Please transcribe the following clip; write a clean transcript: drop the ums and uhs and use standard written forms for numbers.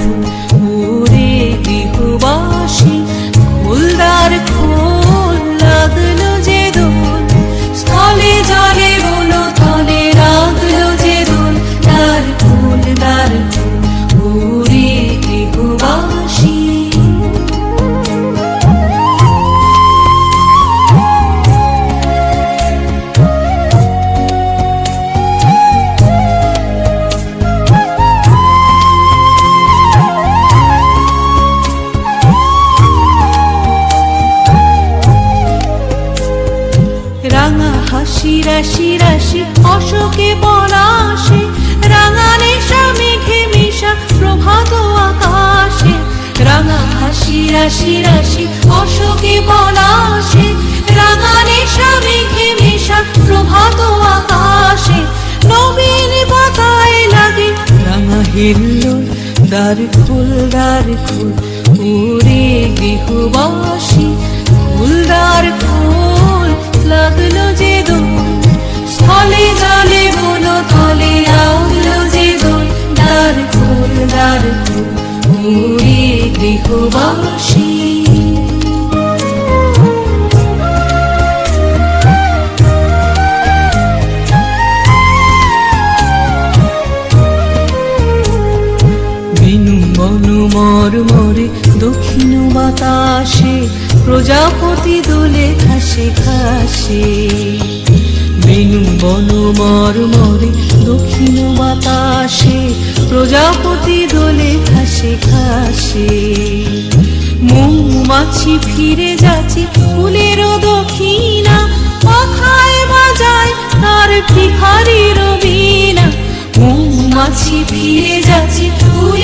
খোল ওরে গৃহবাসী, খোল দ্বার খোল, লাগলো যে দোল, স্থলে জলে বলো তলে রাগলো যে দোল। দ্বার খোল ওরে গৃহবাসী। রাঙা হাসি রাশি রাশি অশোকে পলাশে, রাঙা নেশা মেঘে মিশা প্রভাত আকাশে। রাঙা হাসি রাশি রাশি অশোকে পলাশে, রাঙা নেশা মেঘে মিশা প্রভাত আকাশে। নবীন পাতায় লাগে রাঙা হিল্লোল, দ্বার খোল ওরে গৃহবাসী, খোল দ্বার খোল, লাগলো যে দোল, স্থলে জলে বলো তলে রাগলো যে দোল। দ্বার খোল ওরে গৃহবাসী। বেনু বনু মরমরে দক্ষিণ বাতাসে, প্রজাপতি দোলে ঘাসে ঘাসে। বেনু বনু মরমরে দক্ষিণ বাতাসে, প্রজাপতি দোলে ঘাসে ঘাসে। মৌমাছি ফিরে যাচ্ছে ফুলেরও দক্ষিণা, পাখায় বাজায় তার ভিখারির বীণা। মৌমাছি ফিরে যাচ্ছে ফুলের